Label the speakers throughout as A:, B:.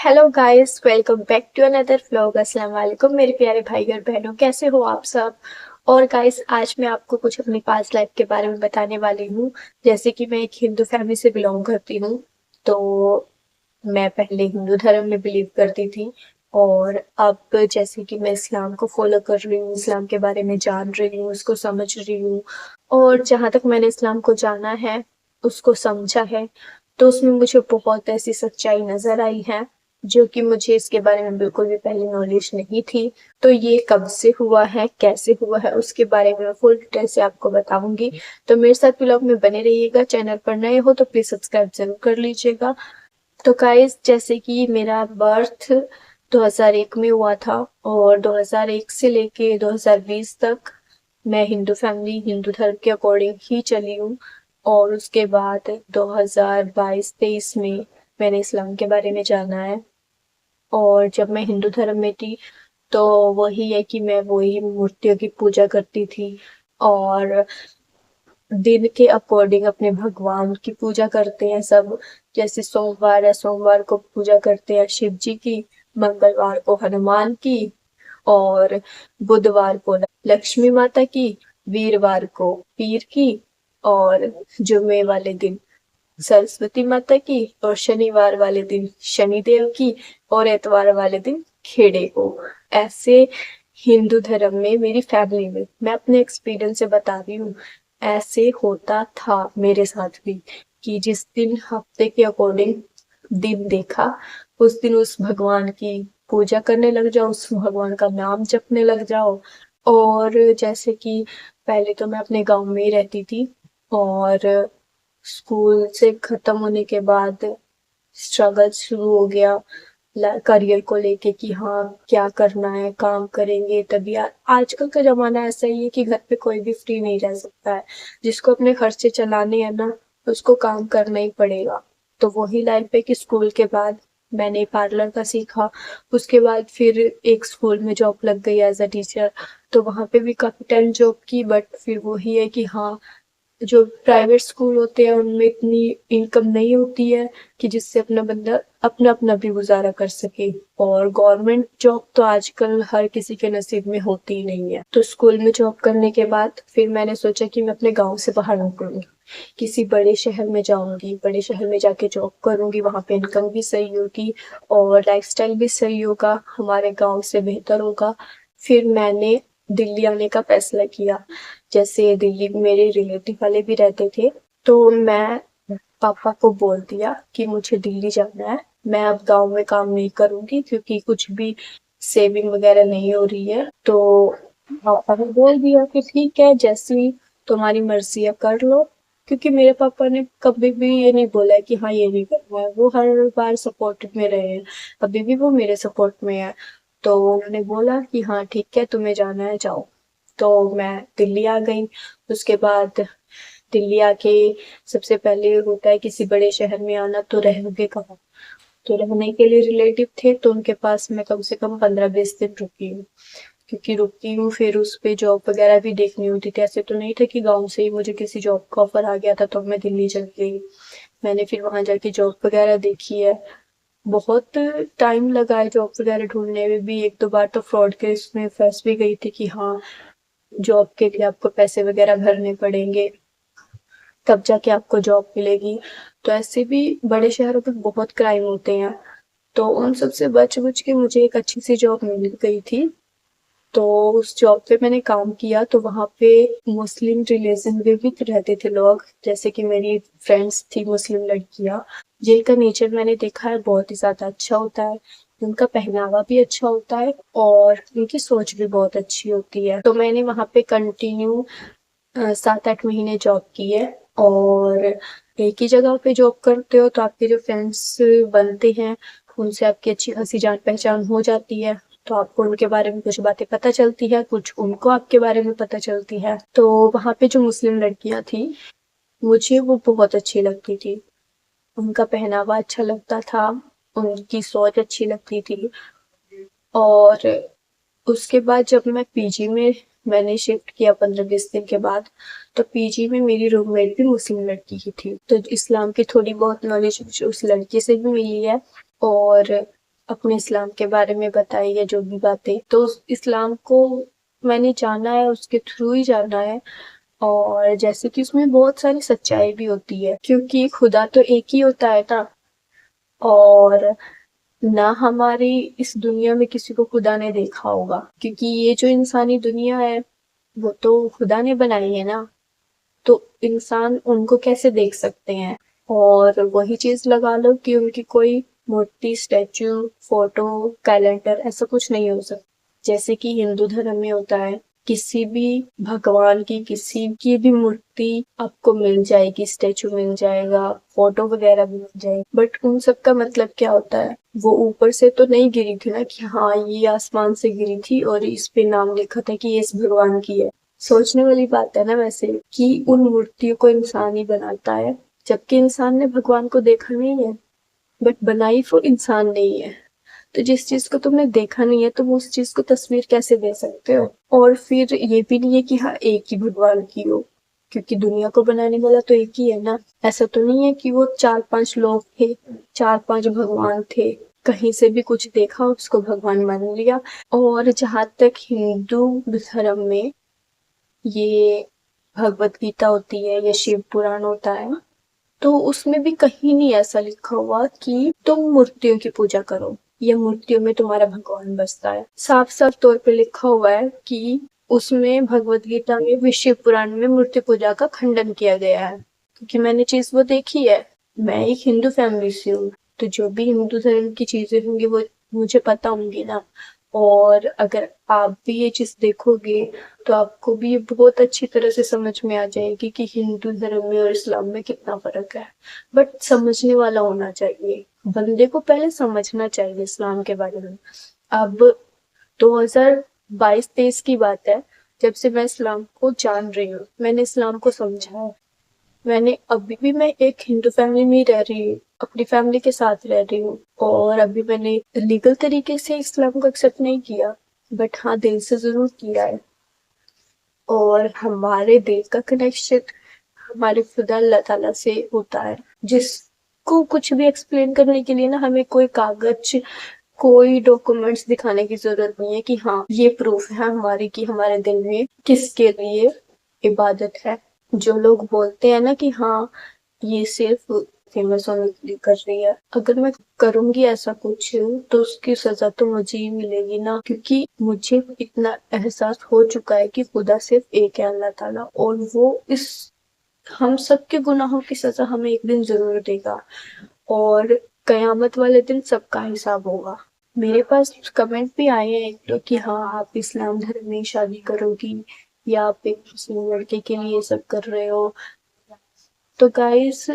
A: Hello guys, welcome back to another vlog. अस्सलाम वालेकुम मेरे प्यारे भाई और बहनों, कैसे हो आप सब। और गाइस, आज मैं आपको कुछ अपनी पास्ट लाइफ के बारे में बताने वाली हूँ। जैसे कि मैं एक हिंदू फैमिली से बिलोंग करती हूँ, तो मैं पहले हिंदू धर्म में बिलीव करती थी। और अब जैसे कि मैं इस्लाम को फॉलो कर रही हूँ, इस्लाम के बारे में जान रही हूँ, उसको समझ रही हूँ। और जहाँ तक मैंने इस्लाम को जाना है, उसको समझा है, तो उसमें मुझे बहुत ऐसी सच्चाई नजर आई है जो कि मुझे इसके बारे में बिल्कुल भी पहले नॉलेज नहीं थी। तो ये कब से हुआ है, कैसे हुआ है, उसके बारे में मैं फुल डिटेल से आपको बताऊंगी। तो मेरे साथ व्लॉग में बने रहिएगा। चैनल पर नए हो तो प्लीज सब्सक्राइब जरूर कर लीजिएगा। तो गाइस, जैसे कि मेरा बर्थ 2001 में हुआ था, और 2001 से लेके 2020 तक मैं हिंदू फैमिली, हिंदू धर्म के अकॉर्डिंग ही चली हूँ। और उसके बाद 2022-23 में मैंने इस्लाम के बारे में जाना है। और जब मैं हिंदू धर्म में थी, तो वही है कि मैं वही मूर्तियों की पूजा करती थी। और दिन के अकॉर्डिंग अपने भगवान की पूजा करते हैं सब। जैसे सोमवार है, सोमवार को पूजा करते हैं शिव जी की, मंगलवार को हनुमान की, और बुधवार को लक्ष्मी माता की, वीरवार को पीर की, और जुम्मे वाले दिन सरस्वती माता की, और शनिवार वाले दिन शनिदेव की, और एतवार वाले दिन खेड़े को। ऐसे हिंदू धर्म में मेरी फैमिली में, मैं अपने एक्सपीरियंस से बता रही हूँ, ऐसे होता था मेरे साथ भी कि जिस दिन हफ्ते के अकॉर्डिंग दिन देखा, उस दिन उस भगवान की पूजा करने लग जाओ, उस भगवान का नाम जपने लग जाओ। और जैसे कि पहले तो मैं अपने गांव में ही रहती थी, और स्कूल से खत्म होने के बाद स्ट्रगल शुरू हो गया करियर को लेके कि हाँ, क्या करना है, काम करेंगे तभी। आजकल का जमाना ऐसा ही है कि घर पे कोई भी फ्री नहीं रह सकता है। जिसको अपने खर्चे चलाने हैं ना, उसको काम करना ही पड़ेगा। तो वही लाइफ है कि स्कूल के बाद मैंने पार्लर का सीखा। उसके बाद फिर एक स्कूल में जॉब लग गई एज अ टीचर। तो वहां पे भी काफी टाइम जॉब की, बट फिर वही है कि हाँ, जो प्राइवेट स्कूल होते हैं उनमें इतनी इनकम नहीं होती है कि जिससे अपना बंदा अपना अपना भी गुजारा कर सके। और गवर्नमेंट जॉब तो आजकल हर किसी के नसीब में होती ही नहीं है। तो स्कूल में जॉब करने के बाद फिर मैंने सोचा कि मैं अपने गांव से बाहर निकलूंगी, किसी बड़े शहर में जाऊंगी, बड़े शहर में जाके जॉब करूंगी, वहां पे इनकम भी सही होगी और लाइफस्टाइल भी सही होगा, हमारे गांव से बेहतर होगा। फिर मैंने दिल्ली आने का फैसला किया। जैसे दिल्ली में मेरे रिलेटिव वाले भी रहते थे, तो मैं पापा को बोल दिया कि मुझे दिल्ली जाना है, मैं अब गांव में काम नहीं करूंगी क्योंकि कुछ भी सेविंग वगैरह नहीं हो रही है। तो पापा ने बोल दिया कि ठीक है, जैसी तुम्हारी मर्जी है कर लो। क्योंकि मेरे पापा ने कभी भी ये नहीं बोला है कि हाँ ये नहीं करना है, वो हर बार सपोर्ट में रहे हैं, अभी भी वो मेरे सपोर्ट में है। तो उन्होंने बोला कि हाँ ठीक है, तुम्हें जाना है जाओ। तो मैं दिल्ली आ गई। उसके बाद दिल्ली आके सबसे पहले होता है किसी बड़े शहर में आना, तो रहोगे कहाँ। तो रहने के लिए रिलेटिव थे, तो उनके पास मैं कम से कम 15-20 दिन रुकी हूँ। क्योंकि रुकी हूँ, फिर उस पे जॉब वगैरह भी देखनी होती थी। ऐसे तो नहीं था कि गांव से ही मुझे किसी जॉब का ऑफर आ गया था तो मैं दिल्ली चली गई। मैंने फिर वहां जाके जॉब वगैरह देखी है। बहुत टाइम लगा है जॉब वगैरह ढूंढने में भी। एक दो बार तो फ्रॉड केस में फंस भी गई थी कि हाँ, जॉब के लिए आपको पैसे वगैरह भरने पड़ेंगे, तब जाके आपको जॉब मिलेगी। तो ऐसे भी बड़े शहरों में बहुत क्राइम होते हैं। तो उन सब से बच बच के मुझे एक अच्छी सी जॉब मिल गई थी। तो उस जॉब पे मैंने काम किया, तो वहां पे मुस्लिम रिलीजन में भी रहते थे लोग। जैसे कि मेरी फ्रेंड्स थी मुस्लिम लड़कियां, जिनका नेचर मैंने देखा है बहुत ही ज्यादा अच्छा होता है। उनका पहनावा भी अच्छा होता है और उनकी सोच भी बहुत अच्छी होती है। तो मैंने वहां पे कंटिन्यू 7-8 महीने जॉब की है। और एक ही जगह पे जॉब करते हो तो आपके जो फ्रेंड्स बनते हैं, उनसे आपकी अच्छी खासी जान पहचान हो जाती है। तो आपको उनके बारे में कुछ बातें पता चलती है, कुछ उनको आपके बारे में पता चलती है। तो वहां पे जो मुस्लिम लड़कियां थी, मुझे वो बहुत अच्छी लगती थी। उनका पहनावा अच्छा लगता था, उनकी सोच अच्छी लगती थी। और उसके बाद जब मैं पीजी में मैंने शिफ्ट किया 15-20 दिन के बाद, तो पीजी में मेरी रूममेट भी मुस्लिम लड़की की थी। तो इस्लाम की थोड़ी बहुत नॉलेज मुझे उस लड़की से भी मिली है। और अपने इस्लाम के बारे में बताई या जो भी बातें, तो इस्लाम को मैंने जाना है, उसके थ्रू ही जाना है। और जैसे कि उसमें बहुत सारी सच्चाई भी होती है, क्योंकि खुदा तो एक ही होता है ना। और ना हमारी इस दुनिया में किसी को खुदा ने देखा होगा, क्योंकि ये जो इंसानी दुनिया है वो तो खुदा ने बनाई है ना। तो इंसान उनको कैसे देख सकते हैं। और वही चीज लगा लो कि उनकी कोई मूर्ति, स्टैचू, फोटो, कैलेंडर ऐसा कुछ नहीं हो सकता। जैसे कि हिंदू धर्म में होता है, किसी भी भगवान की किसी की भी मूर्ति आपको मिल जाएगी, स्टैचू मिल जाएगा, फोटो वगैरह भी मिल जाएगी, बट उन सब का मतलब क्या होता है। वो ऊपर से तो नहीं गिरी थी ना कि हाँ ये आसमान से गिरी थी और इस पे नाम लिखा था कि ये इस भगवान की है। सोचने वाली बात है ना वैसे, कि उन मूर्तियों को इंसान ही बनाता है, जबकि इंसान ने भगवान को देखा नहीं है, बट बनाई वो इंसान नहीं है। तो जिस चीज को तुमने देखा नहीं है तुम उस चीज को तस्वीर कैसे दे सकते हो। और फिर ये भी नहीं है कि हाँ एक ही भगवान की हो, क्योंकि दुनिया को बनाने वाला तो एक ही है ना। ऐसा तो नहीं है कि वो 4-5 लोग थे, 4-5 भगवान थे, कहीं से भी कुछ देखा उसको भगवान मान लिया। और जहां तक हिंदू धर्म में ये भगवत गीता होती है या शिव पुराण होता है, तो उसमें भी कहीं नहीं ऐसा लिखा हुआ कि तुम मूर्तियों की पूजा करो या मूर्तियों में तुम्हारा भगवान बसता है। साफ साफ तौर पे लिखा हुआ है कि उसमें भगवत गीता में, विष्णु पुराण में मूर्ति पूजा का खंडन किया गया है। क्योंकि मैंने चीज वो देखी है, मैं एक हिंदू फैमिली से हूँ, तो जो भी हिंदू धर्म की चीजें होंगी वो मुझे पता होंगी ना। और अगर आप भी ये चीज देखोगे तो आपको भी ये बहुत अच्छी तरह से समझ में आ जाएगी कि हिंदू धर्म में और इस्लाम में कितना फर्क है। बट समझने वाला होना चाहिए, बंदे को पहले समझना चाहिए इस्लाम के बारे में। अब 2022-23 की बात है, जब से मैं इस्लाम को जान रही हूँ, मैंने इस्लाम को समझा है। मैंने अभी भी, मैं एक हिंदू फैमिली में ही रह रही हूँ, अपनी फैमिली के साथ रह रही हूँ, और अभी मैंने लीगल तरीके से इस्लाम को एक्सेप्ट नहीं किया, बट हाँ दिल से जरूर किया है। और हमारे दिल का कनेक्शन हमारे खुदा अल्लाह ताला से होता है, जिसको कुछ भी एक्सप्लेन करने के लिए ना हमें कोई कागज, कोई डॉक्यूमेंट्स दिखाने की जरूरत नहीं है कि हाँ ये प्रूफ है हमारी कि हमारे दिल में किसके लिए इबादत है। जो लोग बोलते हैं ना कि हाँ ये सिर्फ फेमस होने के लिए कर रही है, अगर मैं करूंगी ऐसा कुछ तो उसकी सजा तो मुझे ही मिलेगी ना, क्योंकि मुझे इतना एहसास हो चुका है कि खुदा सिर्फ एक है, अल्लाह ताला, और वो इस हम सबके गुनाहों की सजा हमें एक दिन जरूर देगा। और कयामत वाले दिन सबका हिसाब होगा। मेरे पास कमेंट भी आए हैं एक दो कि हाँ आप इस्लाम धर्म में शादी करोगी या आप एक मुस्लिम लड़के के लिए ये सब कर रहे हो। तो गाइस,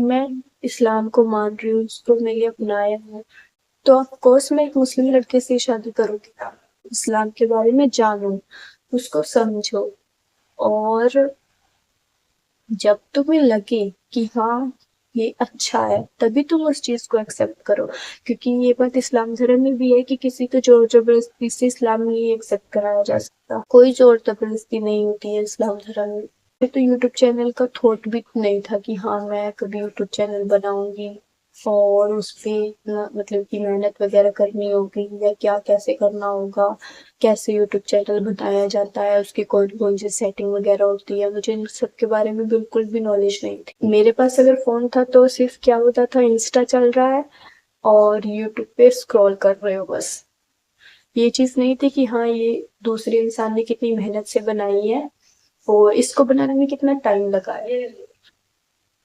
A: मैं इस्लाम को मान रही हूँ, उसको मैंने अपनाया है, तो ऑफ कोर्स मैं एक मुस्लिम लड़के से शादी करूंगी। इस्लाम के बारे में जानो, उसको समझो, और जब तुम्हें लगे कि हाँ ये अच्छा है तभी तुम उस चीज को एक्सेप्ट करो। क्योंकि ये बात इस्लाम धर्म में भी है कि किसी को जोर जबरदस्ती से इस्लाम नहीं एक्सेप्ट कराया जा सकता, कोई जोर जबरदस्ती नहीं होती है इस्लाम धर्म में। तो यूट्यूब चैनल का थॉट भी नहीं था कि हाँ मैं कभी यूट्यूब चैनल बनाऊंगी और उस पे मतलब कि मेहनत वगैरह करनी होगी या क्या कैसे करना होगा, कैसे यूट्यूब चैनल बनाया जाता है, उसकी कौन कौन सी सेटिंग वगैरह होती है, मुझे इन सब के बारे में बिल्कुल भी नॉलेज नहीं थी। मेरे पास अगर फोन था तो सिर्फ क्या होता था, इंस्टा चल रहा है और यूट्यूब पे स्क्रॉल कर रहे हो बस। ये चीज नहीं थी कि हाँ ये दूसरे इंसान ने कितनी मेहनत से बनाई है और इसको बनाने में कितना टाइम लगा है।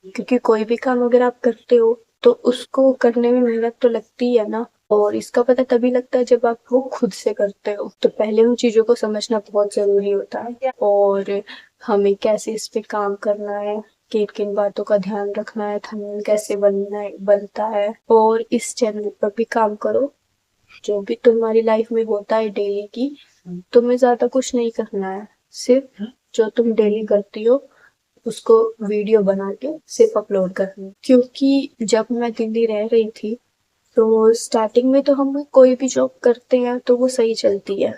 A: क्योंकि कोई भी काम अगर आप करते हो तो उसको करने में मेहनत तो लगती है ना, और इसका पता तभी लगता है जब आप वो खुद से करते हो। तो पहले उन चीजों को समझना बहुत जरूरी होता है, और हमें कैसे इस पे काम करना है, किन किन बातों का ध्यान रखना है, थंबनेल कैसे बनता है। और इस चैनल पर भी काम करो, जो भी तुम्हारी लाइफ में होता है डेली की, तुम्हें ज्यादा कुछ नहीं करना है, सिर्फ जो तुम डेली करती हो उसको वीडियो बना के सिर्फ अपलोड करनी। क्योंकि जब मैं दिल्ली रह रही थी तो स्टार्टिंग में तो हम कोई भी जॉब करते हैं तो वो सही चलती है,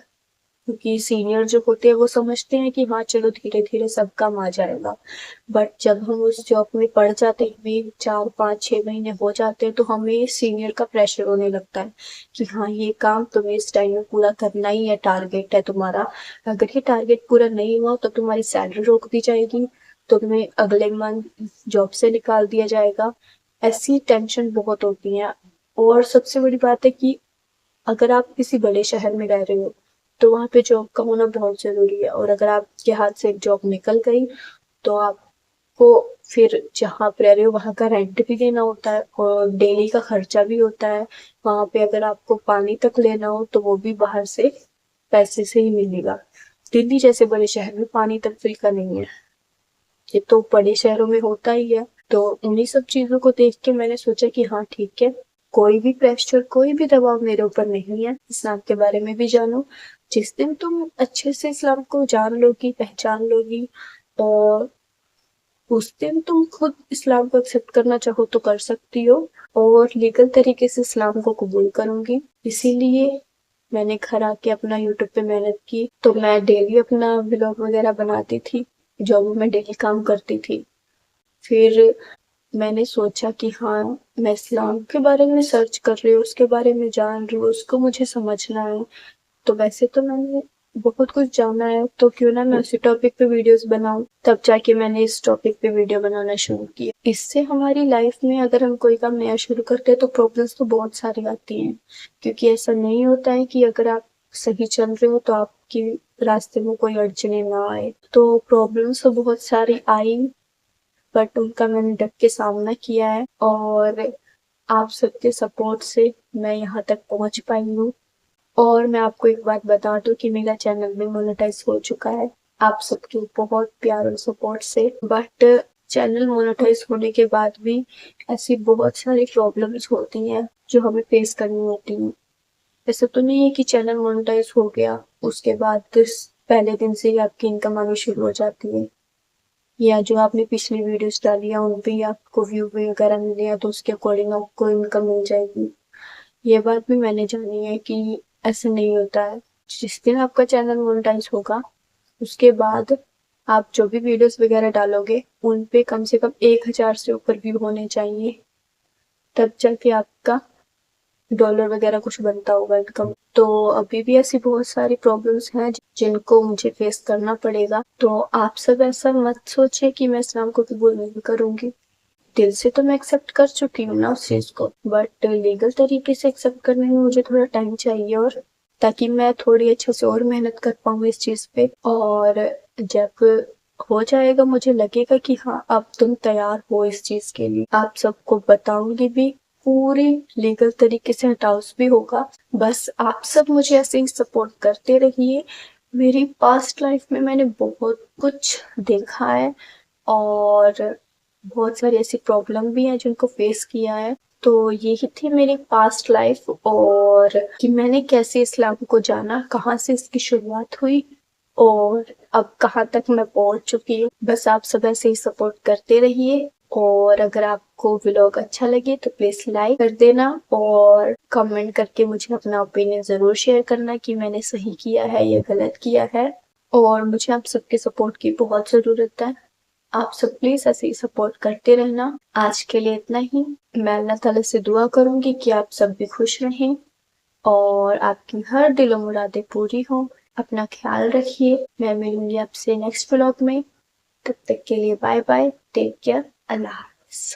A: क्योंकि सीनियर जो होते हैं वो समझते हैं कि हाँ चलो धीरे धीरे सब काम आ जाएगा, बट जब हम उस जॉब में पड़ जाते हैं, हमें 4 5 6 महीने हो जाते हैं, तो हमें सीनियर का प्रेशर होने लगता है कि हाँ ये काम तुम्हें इस टाइम में पूरा करना ही है, टारगेट है तुम्हारा, अगर ये टारगेट पूरा नहीं हुआ तो तुम्हारी सैलरी रोक दी जाएगी, तो तुम्हें अगले मंथ जॉब से निकाल दिया जाएगा। ऐसी टेंशन बहुत होती है। और सबसे बड़ी बात है कि अगर आप किसी बड़े शहर में रह रहे हो तो वहाँ पे जॉब का होना बहुत जरूरी है, और अगर आपके हाथ से एक जॉब निकल गई तो आपको फिर जहाँ पे रह रहे हो वहाँ का रेंट भी देना होता है और डेली का खर्चा भी होता है। वहाँ पे अगर आपको पानी तक लेना हो तो वो भी बाहर से पैसे से ही मिलेगा। दिल्ली जैसे बड़े शहर में पानी तक फ्री का नहीं है। ये तो बड़े शहरों में होता ही है। तो उन्हीं सब चीजों को देख के मैंने सोचा कि हाँ ठीक है, कोई भी प्रेशर कोई भी दबाव मेरे ऊपर नहीं है, इस्लाम के बारे में भी जानो। जिस दिन तुम अच्छे से इस्लाम को जान लोगी, पहचान लोगी, और उस दिन तुम खुद इस्लाम को एक्सेप्ट करना चाहो तो कर सकती हो, और लीगल तरीके से इस्लाम को कबूल करूंगी। इसीलिए मैंने घर आके अपना यूट्यूब पे मेहनत की। तो मैं डेली अपना व्लॉग वगैरह बनाती थी, जो मैं डेली काम करती थी। फिर मैंने सोचा कि हाँ मैं इस्लाम के बारे में सर्च कर रही हूँ, उसके बारे में जान रही हूँ, उसको मुझे समझना है। तो वैसे तो मैंने बहुत कुछ जाना है, तो क्यों ना मैं उसी टॉपिक पे वीडियोस बनाऊं। तब जाके मैंने इस टॉपिक पे वीडियो बनाना शुरू किया। इससे हमारी लाइफ में अगर हम कोई काम नया शुरू करते हैं तो प्रॉब्लम्स तो बहुत सारी आती हैं, क्योंकि ऐसा नहीं होता है कि अगर आप सही चल रहे हो तो आपकी रास्ते में कोई अड़चने ना आए। तो प्रॉब्लम्स तो बहुत सारी आई, बट उनका मैंने डट के सामना किया है, और आप सबके सपोर्ट से मैं यहाँ तक पहुंच पाई हूँ। और मैं आपको एक बात बता दूं कि मेरा चैनल भी मोनेटाइज हो चुका है, आप सबके बहुत प्यार और सपोर्ट से। बट चैनल मोनेटाइज होने के बाद भी ऐसी बहुत सारी प्रॉब्लम्स होती हैं जो हमें फेस करनी होती हैं। ऐसा तो नहीं है कि चैनल मोनेटाइज हो गया उसके बाद पहले दिन से ही आपकी इनकम आनी शुरू हो जाती है, या जो आपने पिछली वीडियोस डाली है उन पे ही आपको व्यू वगैरह मिले हैं तो उसके अकॉर्डिंग आपको इनकम मिल जाएगी। ये बात भी मैंने जानी है कि ऐसा नहीं होता है। जिस दिन आपका चैनल मोनेटाइज होगा उसके बाद आप जो भी वीडियोस वगैरह डालोगे उन पे कम से कम 1,000 से ऊपर व्यू होने चाहिए, तब जाके आपका डॉलर वगैरह कुछ बनता होगा इनकम। तो अभी भी ऐसी बहुत सारी प्रॉब्लम्स हैं जिनको मुझे फेस करना पड़ेगा। तो आप सब ऐसा मत सोचे कि मैं इस्लाम को कबूल नहीं करूंगी। दिल से तो मैं एक्सेप्ट कर चुकी हूँ ना उस चीज को, बट लीगल तरीके से एक्सेप्ट करने में मुझे थोड़ा टाइम चाहिए, और ताकि मैं थोड़ी अच्छे से और मेहनत कर पाऊँ इस चीज पे। और जब हो जाएगा मुझे लगेगा कि हाँ अब तुम तैयार हो इस चीज के लिए, आप सबको बताऊंगी भी, पूरी लीगल तरीके से हटाउस भी होगा। बस आप सब मुझे ऐसे ही सपोर्ट करते रहिए। मेरी पास्ट लाइफ में मैंने बहुत कुछ देखा है, और बहुत सारी ऐसी प्रॉब्लम भी हैं जिनको फेस किया है। तो यही थी मेरी पास्ट लाइफ, और कि मैंने कैसे इस्लाम को जाना, कहाँ से इसकी शुरुआत हुई, और अब कहाँ तक मैं पहुंच चुकी हूँ। बस आप सब ऐसे ही सपोर्ट करते रहिए, और अगर आपको व्लॉग अच्छा लगे तो प्लीज लाइक कर देना, और कमेंट करके मुझे अपना ओपिनियन जरूर शेयर करना कि मैंने सही किया है या गलत किया है। और मुझे आप सबके सपोर्ट की बहुत जरूरत है। आप सब प्लीज ऐसे ही सपोर्ट करते रहना। आज के लिए इतना ही। मैं अल्लाह ताला से दुआ करूंगी कि आप सब भी खुश रहें और आपकी हर दिलो मुरादें पूरी हों। अपना ख्याल रखिए। मैं मिलूंगी आपसे नेक्स्ट व्लॉग में। तब तक के लिए बाय बाय, टेक केयर, अल्लाह हाफिज।